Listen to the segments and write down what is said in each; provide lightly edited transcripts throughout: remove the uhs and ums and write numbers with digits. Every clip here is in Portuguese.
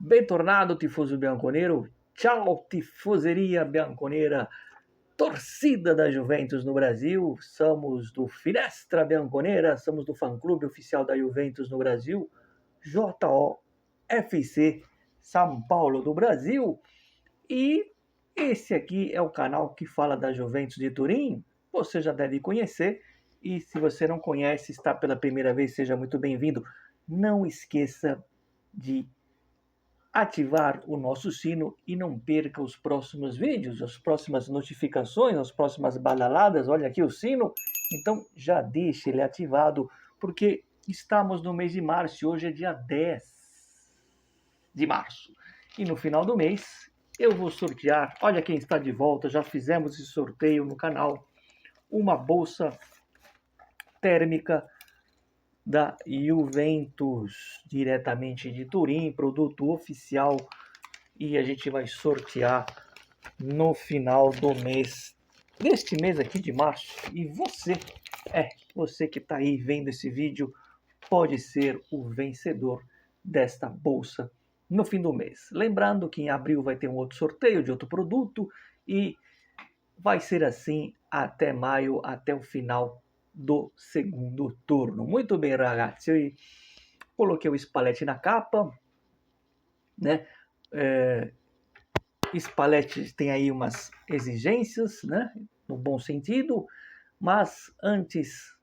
Bentornado, tifoso bianconero. Ciao, tifoseria bianconera, torcida da Juventus no Brasil. Somos do Finestra Bianconera, somos do fã-clube oficial da Juventus no Brasil, JOFC São Paulo do Brasil. E esse aqui é o canal que fala da Juventus de Turim. Você já deve conhecer. E se você não conhece, está pela primeira vez, seja muito bem-vindo. Não esqueça de ativar o nosso sino e não perca os próximos vídeos, as próximas notificações, as próximas badaladas. Olha aqui o sino, então já deixe ele ativado, porque estamos no mês de março e hoje é dia 10 de março. E no final do mês eu vou sortear, olha quem está de volta, já fizemos esse sorteio no canal, uma bolsa térmica da Juventus, diretamente de Turim, produto oficial, e a gente vai sortear no final do mês, deste mês aqui de março. E você que está aí vendo esse vídeo, pode ser o vencedor desta bolsa no fim do mês. Lembrando que em abril vai ter um outro sorteio de outro produto e vai ser assim até maio, até o final do segundo turno. Muito bem, ragazzi, eu coloquei o Spalletti na capa, né? Spalletti tem aí umas exigências, né? No bom sentido, mas antes,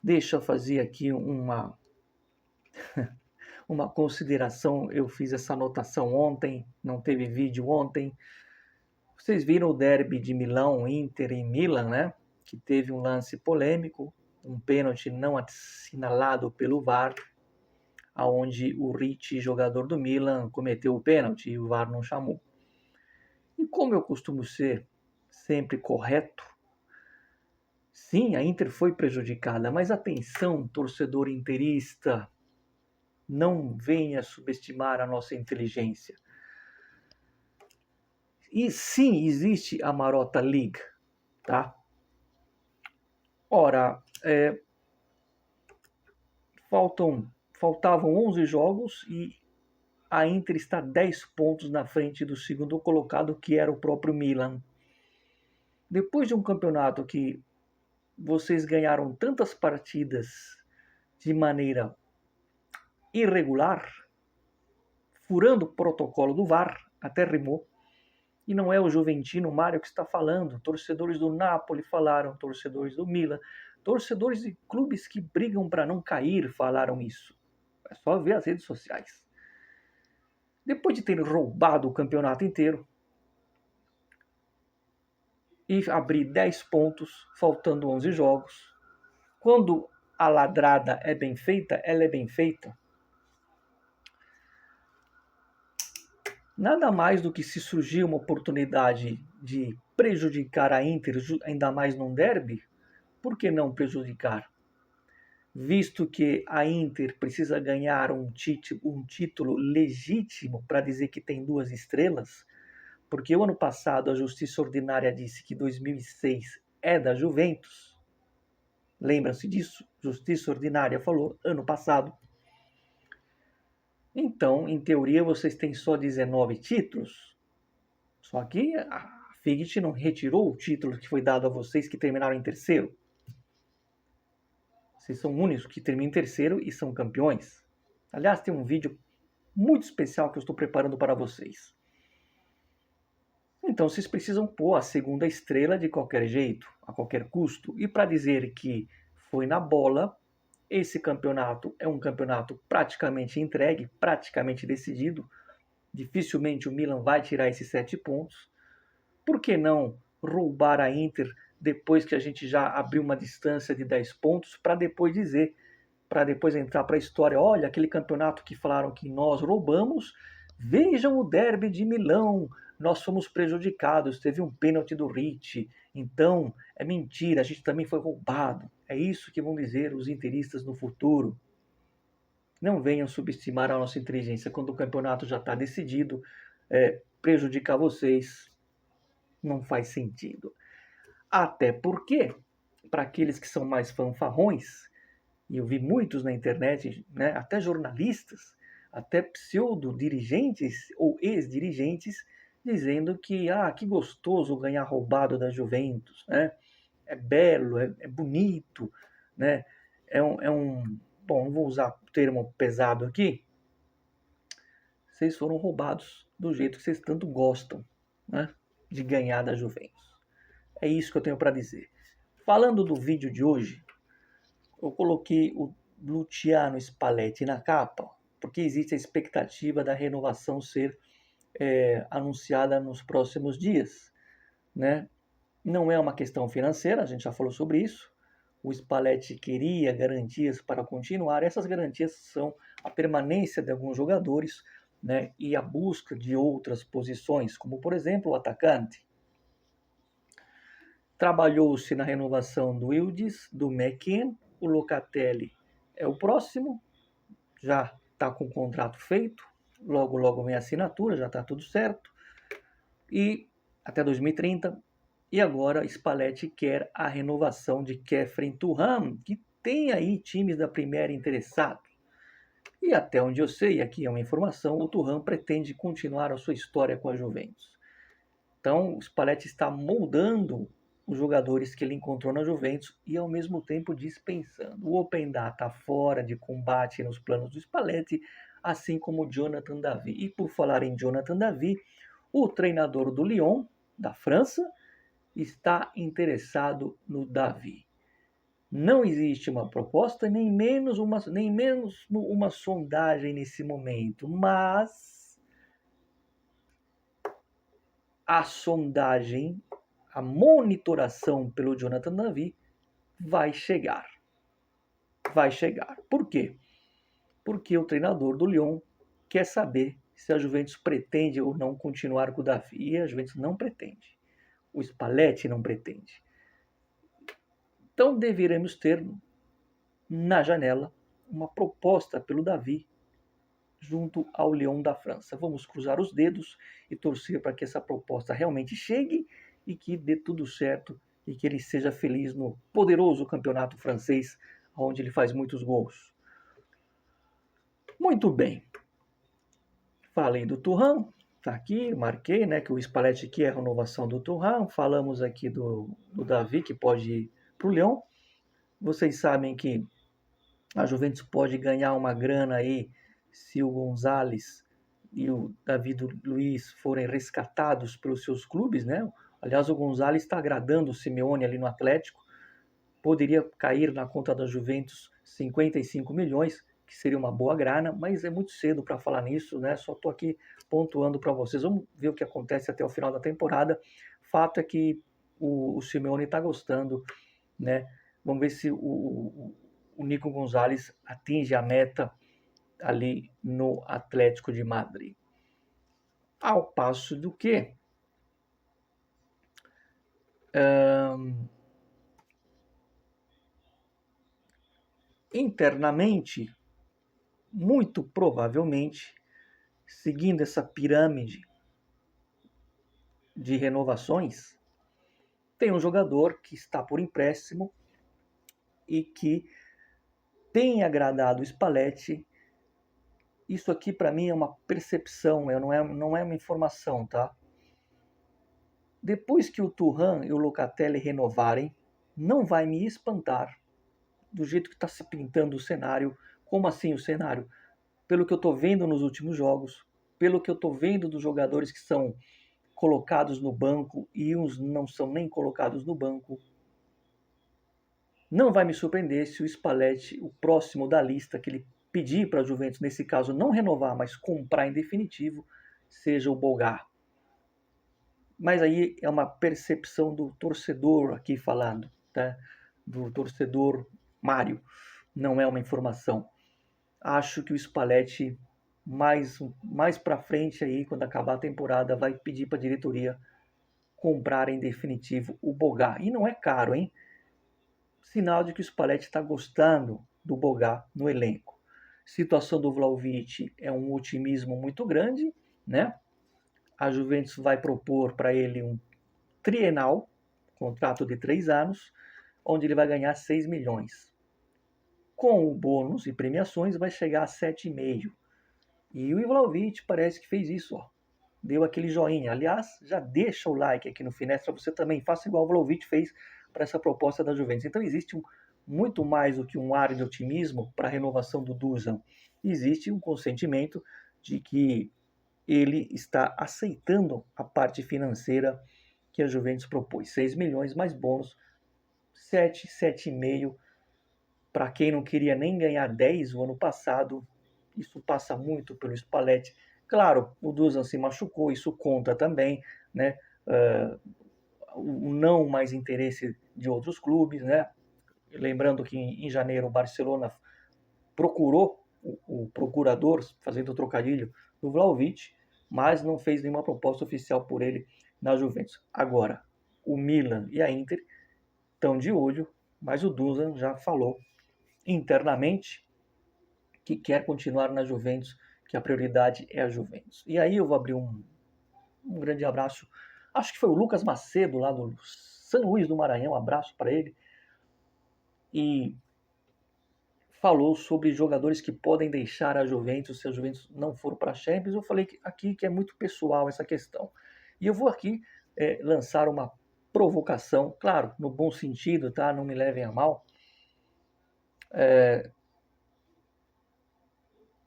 deixa eu fazer aqui uma consideração. Eu fiz essa anotação ontem, não teve vídeo ontem. Vocês viram o derby de Milão, Inter e Milan, né? Que teve um lance polêmico, um pênalti não assinalado pelo VAR, aonde o Ricci, jogador do Milan, cometeu o pênalti e o VAR não chamou. E como eu costumo ser sempre correto, sim, a Inter foi prejudicada, mas atenção, torcedor interista, não venha subestimar a nossa inteligência. E sim, existe a Marotta League, tá? Ora, faltavam 11 jogos e a Inter está 10 pontos na frente do segundo colocado, que era o próprio Milan. Depois de um campeonato que vocês ganharam tantas partidas de maneira irregular, furando o protocolo do VAR, até rimou, e não é o Juventino Mário que está falando, torcedores do Napoli falaram, torcedores do Milan, torcedores de clubes que brigam para não cair falaram isso. É só ver as redes sociais. Depois de ter roubado o campeonato inteiro e abrir 10 pontos, faltando 11 jogos, quando a ladrada é bem feita, ela é bem feita. Nada mais do que se surgir uma oportunidade de prejudicar a Inter, ainda mais num derby, por que não prejudicar? Visto que a Inter precisa ganhar um título legítimo para dizer que tem 2 estrelas, porque o ano passado a Justiça Ordinária disse que 2006 é da Juventus. Lembra-se disso? Justiça Ordinária falou ano passado. Então, em teoria, vocês têm só 19 títulos. Só que a Figit não retirou o título que foi dado a vocês que terminaram em terceiro. Vocês são únicos que terminam em terceiro e são campeões. Aliás, tem um vídeo muito especial que eu estou preparando para vocês. Então, vocês precisam pôr a segunda estrela de qualquer jeito, a qualquer custo. E para dizer que foi na bola, esse campeonato é um campeonato praticamente entregue, praticamente decidido. Dificilmente o Milan vai tirar esses 7 pontos. Por que não roubar a Inter depois que a gente já abriu uma distância de 10 pontos, para depois dizer, para depois entrar para a história, olha, aquele campeonato que falaram que nós roubamos, vejam o derby de Milão, nós fomos prejudicados, teve um pênalti do Ricci, então é mentira, a gente também foi roubado. É isso que vão dizer os interistas no futuro. Não venham subestimar a nossa inteligência quando o campeonato já está decidido, prejudicar vocês não faz sentido. Até porque, para aqueles que são mais fanfarrões, e eu vi muitos na internet, né, até jornalistas, até pseudo-dirigentes ou ex-dirigentes, dizendo que gostoso ganhar roubado da Juventus, né? É belo, é bonito, né? Bom, não vou usar o termo pesado aqui. Vocês foram roubados do jeito que vocês tanto gostam, né? De ganhar da Juventus. É isso que eu tenho para dizer. Falando do vídeo de hoje, eu coloquei o Luciano Spalletti na capa, porque existe a expectativa da renovação ser anunciada nos próximos dias, né? Não é uma questão financeira, a gente já falou sobre isso. O Spalletti queria garantias para continuar. Essas garantias são a permanência de alguns jogadores, né, e a busca de outras posições, como por exemplo o atacante. Trabalhou-se na renovação do Yildiz, do McKennie, o Locatelli é o próximo, já está com o contrato feito, logo logo vem a assinatura, já está tudo certo, e até 2030. E agora Spalletti quer a renovação de Khéphren Thuram, que tem aí times da Primeira interessados. E até onde eu sei, aqui é uma informação, o Thuram pretende continuar a sua história com a Juventus. Então, o Spalletti está moldando os jogadores que ele encontrou na Juventus e ao mesmo tempo dispensando. O Openda está fora de combate nos planos do Spalletti, assim como o Jonathan David. E por falar em Jonathan David, o treinador do Lyon, da França, está interessado no David. Não existe uma proposta, nem menos uma sondagem nesse momento, mas a sondagem, a monitoração pelo Jonathan David vai chegar. Vai chegar. Por quê? Porque o treinador do Lyon quer saber se a Juventus pretende ou não continuar com o David. E a Juventus não pretende. O Spalletti não pretende. Então deveremos ter na janela uma proposta pelo David junto ao Lyon da França. Vamos cruzar os dedos e torcer para que essa proposta realmente chegue e que dê tudo certo e que ele seja feliz no poderoso campeonato francês, onde ele faz muitos gols. Muito bem. Falei do Thuram, tá aqui, marquei, né, que o Spalletti quer a renovação do Thuram. Falamos aqui do David, que pode ir para o Lyon. Vocês sabem que a Juventus pode ganhar uma grana aí se o Gonzalez e o David Luiz forem resgatados pelos seus clubes, né? Aliás, o Gonzalez está agradando o Simeone ali no Atlético. Poderia cair na conta da Juventus 55 milhões, que seria uma boa grana, mas é muito cedo para falar nisso, né? Só estou aqui pontuando para vocês. Vamos ver o que acontece até o final da temporada. Fato é que o Simeone está gostando, né? Vamos ver se o Nico Gonzalez atinge a meta ali no Atlético de Madrid. Ao passo do que internamente, muito provavelmente, seguindo essa pirâmide de renovações, tem um jogador que está por empréstimo e que tem agradado o Spalletti. Isso aqui para mim é uma percepção, não é uma informação, tá? Depois que o Thuram e o Locatelli renovarem, não vai me espantar do jeito que está se pintando o cenário. Como assim o cenário? Pelo que eu estou vendo nos últimos jogos, pelo que eu estou vendo dos jogadores que são colocados no banco e uns não são nem colocados no banco, não vai me surpreender se o Spalletti, o próximo da lista que ele pedir para a Juventus, nesse caso não renovar, mas comprar em definitivo, seja o Boga. Mas aí é uma percepção do torcedor aqui falando, tá? Do torcedor Mário, não é uma informação. Acho que o Spalletti mais para frente aí, quando acabar a temporada, vai pedir para a diretoria comprar em definitivo o Boga. E não é caro, hein? Sinal de que o Spalletti está gostando do Boga no elenco. Situação do Vlahovic é um otimismo muito grande, né? A Juventus vai propor para ele um trienal, contrato de 3 anos, onde ele vai ganhar 6 milhões. Com o bônus e premiações vai chegar a 7,5. E o Ivlovic parece que fez isso, ó. Deu aquele joinha. Aliás, já deixa o like aqui no Finestra, você também faça igual o Vlahovic fez para essa proposta da Juventus. Então existe muito mais do que um ar de otimismo para a renovação do Dusan. Existe um consentimento de que ele está aceitando a parte financeira que a Juventus propôs. 6 milhões mais bônus, 7, 7,5. Para quem não queria nem ganhar 10 o ano passado, isso passa muito pelo Spalletti. Claro, o Dusan se machucou, isso conta também, né? O não mais interesse de outros clubes, né? Lembrando que em janeiro o Barcelona procurou o procurador, fazendo o trocadilho, do Vlahovic, mas não fez nenhuma proposta oficial por ele na Juventus. Agora, o Milan e a Inter estão de olho, mas o Dusan já falou internamente que quer continuar na Juventus, que a prioridade é a Juventus. E aí eu vou abrir um grande abraço, acho que foi o Lucas Macedo, lá do São Luís do Maranhão, um abraço para ele, e falou sobre jogadores que podem deixar a Juventus se a Juventus não for para a Champions. Eu falei aqui que é muito pessoal essa questão. E eu vou aqui lançar uma provocação, claro, no bom sentido, tá? Não me levem a mal.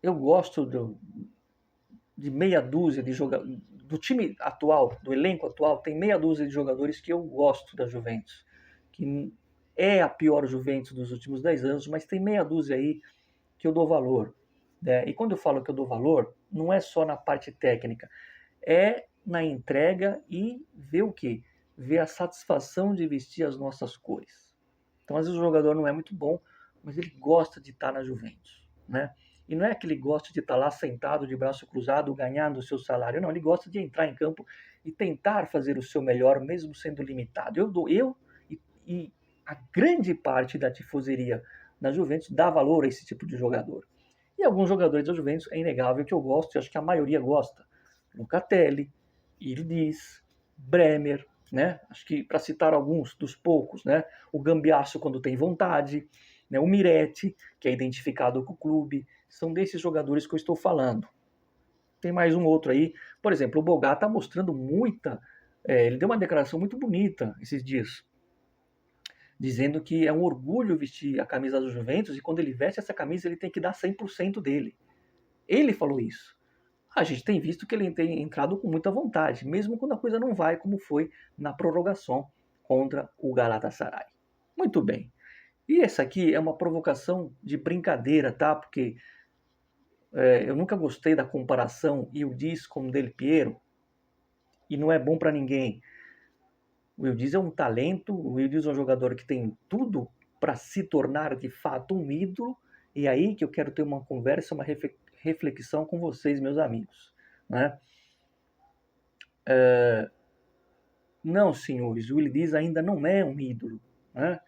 Eu gosto de meia dúzia de jogadores, do time atual, do elenco atual, tem meia dúzia de jogadores que eu gosto da Juventus, que é a pior Juventus dos últimos 10 anos, mas tem meia dúzia aí que eu dou valor. Né? E quando eu falo que eu dou valor, não é só na parte técnica, é na entrega e ver o quê? Ver a satisfação de vestir as nossas cores. Então, às vezes o jogador não é muito bom, mas ele gosta de estar na Juventus, né? E não é que ele gosta de estar lá sentado de braço cruzado ganhando o seu salário, não, ele gosta de entrar em campo e tentar fazer o seu melhor, mesmo sendo limitado. E a grande parte da tifoseria na Juventus dá valor a esse tipo de jogador. E alguns jogadores da Juventus é inegável que eu gosto, e acho que a maioria gosta. Locatelli, Yildiz, Bremer, né? Acho que para citar alguns dos poucos, né? O Gambiasso quando tem vontade, né? O Miretti, que é identificado com o clube, são desses jogadores que eu estou falando. Tem mais um outro aí, por exemplo, o Bogá está mostrando ele deu uma declaração muito bonita esses dias, dizendo que é um orgulho vestir a camisa do Juventus e quando ele veste essa camisa ele tem que dar 100% dele. Ele falou isso. A gente tem visto que ele tem entrado com muita vontade, mesmo quando a coisa não vai como foi na prorrogação contra o Galatasaray. Muito bem. E essa aqui é uma provocação de brincadeira, tá? Porque eu nunca gostei da comparação Yildiz com Del Piero e não é bom para ninguém. O Yildiz é um talento, o Yildiz é um jogador que tem tudo para se tornar de fato um ídolo, e aí que eu quero ter uma conversa, uma reflexão com vocês, meus amigos. Né? Não, senhores, o Yildiz ainda não é um ídolo. Né?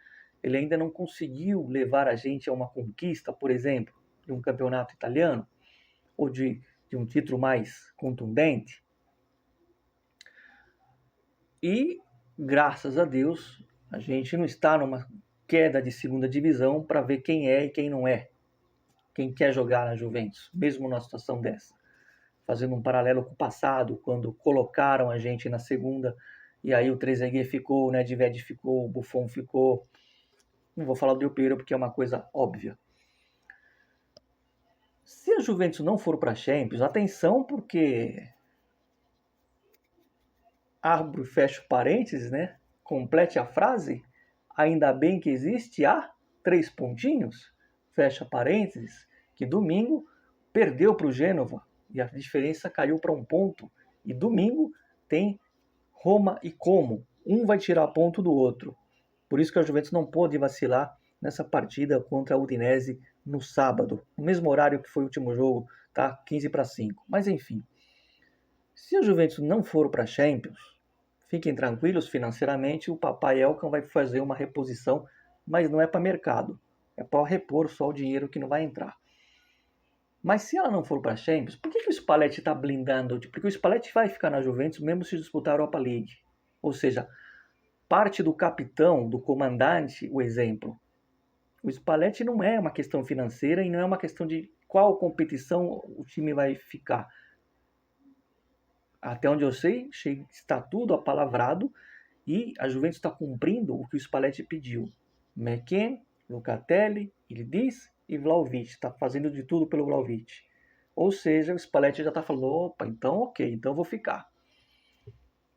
Ele ainda não conseguiu levar a gente a uma conquista, por exemplo, de um campeonato italiano, ou de um título mais contundente. E, graças a Deus, a gente não está numa queda de segunda divisão para ver quem é e quem não é. Quem quer jogar na Juventus, mesmo numa situação dessa. Fazendo um paralelo com o passado, quando colocaram a gente na segunda, e aí o Trezeguet ficou, o Nedved ficou, o Buffon ficou. Não vou falar do Del Piero porque é uma coisa óbvia. Se a Juventus não for para a Champions, atenção porque... Abro e fecho parênteses, né? Complete a frase. Ainda bem que existe a 3 pontinhos. Fecha parênteses. Que domingo perdeu para o Gênova. E a diferença caiu para 1 ponto. E domingo tem Roma e Como. Um vai tirar ponto do outro. Por isso que a Juventus não pode vacilar nessa partida contra a Udinese no sábado. No mesmo horário que foi o último jogo, tá? 15-5. Mas enfim. Se a Juventus não for para a Champions, fiquem tranquilos financeiramente, o papai Elkan vai fazer uma reposição, mas não é para mercado, é para repor só o dinheiro que não vai entrar. Mas se ela não for para a Champions, por que o Spalletti está blindando? Porque o Spalletti vai ficar na Juventus mesmo se disputar a Europa League. Ou seja, parte do capitão, do comandante, o exemplo, O Spalletti não é uma questão financeira e não é uma questão de qual competição o time vai ficar. Até onde eu sei, está tudo apalavrado e a Juventus está cumprindo o que o Spalletti pediu. McKennie, Locatelli, Ildiz e Vlahovic. Está fazendo de tudo pelo Vlahovic. Ou seja, o Spalletti já está falando, opa, então ok, então eu vou ficar.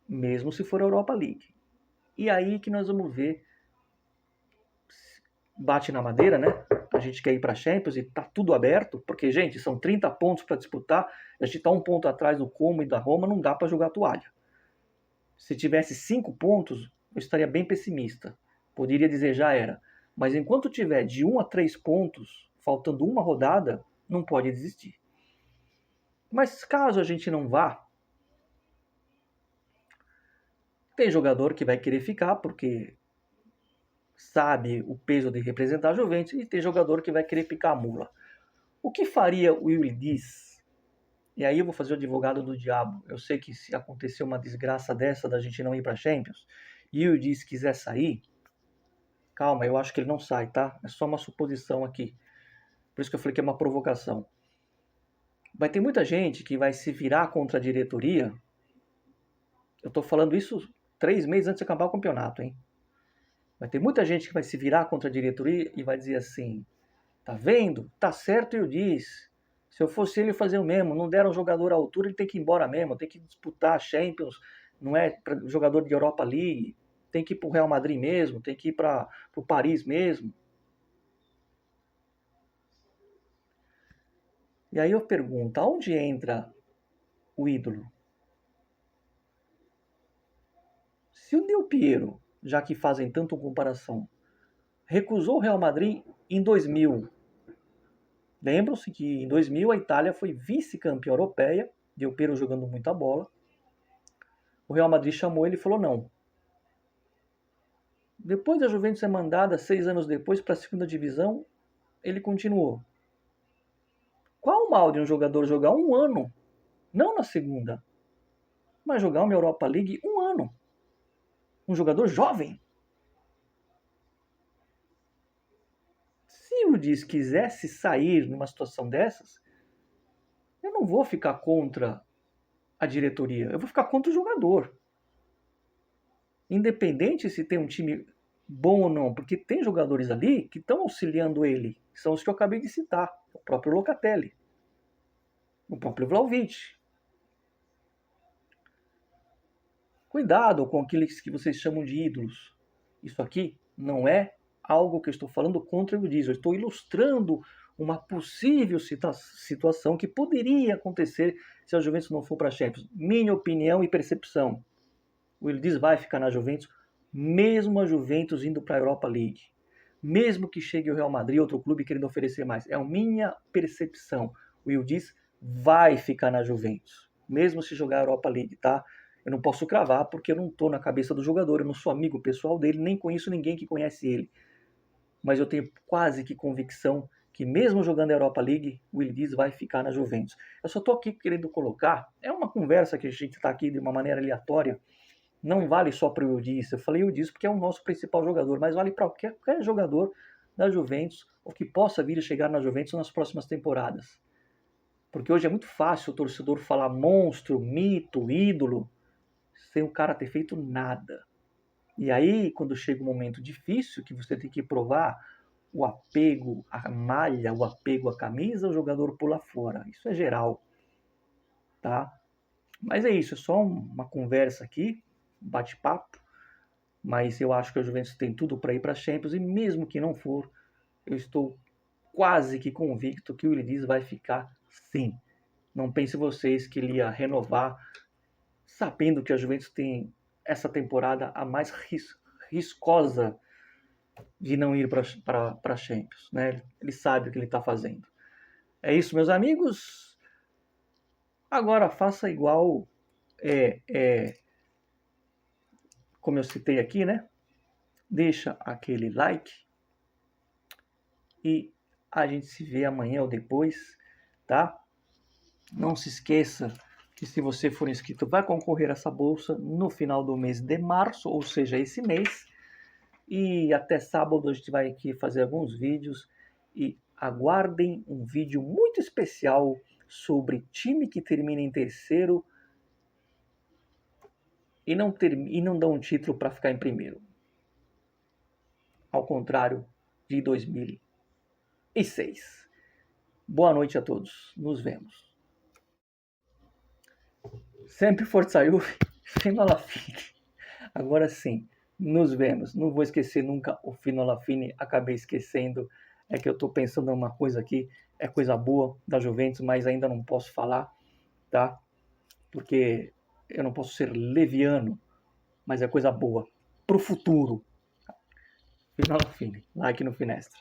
Mesmo se for a Europa League. E aí que nós vamos ver, bate na madeira, né? A gente quer ir para a Champions e tá tudo aberto, porque, gente, são 30 pontos para disputar, a gente tá um ponto atrás do Como e da Roma, não dá para jogar toalha. Se tivesse 5 pontos, eu estaria bem pessimista. Poderia dizer já era. Mas enquanto tiver de 1 a 3 pontos, faltando uma rodada, não pode desistir. Mas caso a gente não vá, tem jogador que vai querer ficar porque sabe o peso de representar a Juventus e tem jogador que vai querer picar a mula. O que faria o Ildiz? E aí eu vou fazer o advogado do diabo. Eu sei que se acontecer uma desgraça dessa da gente não ir para Champions e o Ildiz quiser sair, calma, eu acho que ele não sai, tá? É só uma suposição aqui. Por isso que eu falei que é uma provocação. Vai ter muita gente que vai se virar contra a diretoria. Eu tô falando isso 3 meses antes de acabar o campeonato, hein? Vai ter muita gente que vai se virar contra a diretoria e vai dizer assim: tá vendo? Tá certo, eu disse. Se eu fosse ele, fazer o mesmo. Não deram um jogador à altura, ele tem que ir embora mesmo. Tem que disputar a Champions. Não é para jogador de Europa League. Tem que ir para o Real Madrid mesmo. Tem que ir para o Paris mesmo. E aí eu pergunto, aonde entra o ídolo? Se o Del Piero, já que fazem tanta comparação, recusou o Real Madrid em 2000. Lembram-se que em 2000 a Itália foi vice-campeã europeia, Del Piero jogando muita bola. O Real Madrid chamou ele e falou não. Depois da Juventus ser mandada 6 anos depois para a segunda divisão, ele continuou. Qual o mal de um jogador jogar um ano, não na segunda, mas jogar uma Europa League um ano? Um jogador jovem. Se o Diz quisesse sair numa situação dessas, eu não vou ficar contra a diretoria, eu vou ficar contra o jogador. Independente se tem um time bom ou não, porque tem jogadores ali que estão auxiliando ele, que são os que eu acabei de citar, o próprio Locatelli, o próprio Vlahovic. Cuidado com aqueles que vocês chamam de ídolos. Isso aqui não é algo que eu estou falando contra o Diz, eu estou ilustrando uma possível situação que poderia acontecer se a Juventus não for para a Champions. Minha opinião e percepção. O Ildiz vai ficar na Juventus, mesmo a Juventus indo para a Europa League. Mesmo que chegue o Real Madrid, outro clube querendo oferecer mais. É a minha percepção. O Ildiz vai ficar na Juventus, mesmo se jogar a Europa League, tá? Eu não posso cravar porque eu não estou na cabeça do jogador, eu não sou amigo pessoal dele, nem conheço ninguém que conhece ele. Mas eu tenho quase que convicção que mesmo jogando a Europa League, o Ildiz vai ficar na Juventus. Eu só estou aqui querendo colocar, é uma conversa que a gente está aqui de uma maneira aleatória, não vale só para o Ildiz, eu falei Ildiz porque é o nosso principal jogador, mas vale para qualquer jogador da Juventus, ou que possa vir a chegar na Juventus nas próximas temporadas. Porque hoje é muito fácil o torcedor falar monstro, mito, ídolo, sem o cara ter feito nada. E aí, quando chega um momento difícil, que você tem que provar o apego à malha, o apego à camisa, o jogador pula fora. Isso é geral, tá? Mas é isso, é só uma conversa aqui, um bate-papo. Mas eu acho que a Juventus tem tudo para ir para a Champions, e mesmo que não for, eu estou quase que convicto que o Ildiz vai ficar sim. Não pense vocês que ele ia renovar, sabendo que a Juventus tem essa temporada a mais riscosa de não ir para a Champions. Né? Ele sabe o que ele está fazendo. É isso, meus amigos. Agora faça igual, como eu citei aqui, né? Deixa aquele like e a gente se vê amanhã ou depois, tá? Não se esqueça que se você for inscrito vai concorrer a essa bolsa no final do mês de março, ou seja, esse mês. E até sábado a gente vai aqui fazer alguns vídeos e aguardem um vídeo muito especial sobre time que termina em terceiro e não dá um título para ficar em primeiro. Ao contrário de 2006. Boa noite a todos. Nos vemos. Sempre Forza Juve, fino alla fine. Agora sim, nos vemos. Não vou esquecer nunca o fino alla fine. Acabei esquecendo. É que eu estou pensando em uma coisa aqui. É coisa boa da Juventus, mas ainda não posso falar, tá? Porque eu não posso ser leviano, mas é coisa boa pro futuro. Fino alla fine. Like no Finestra.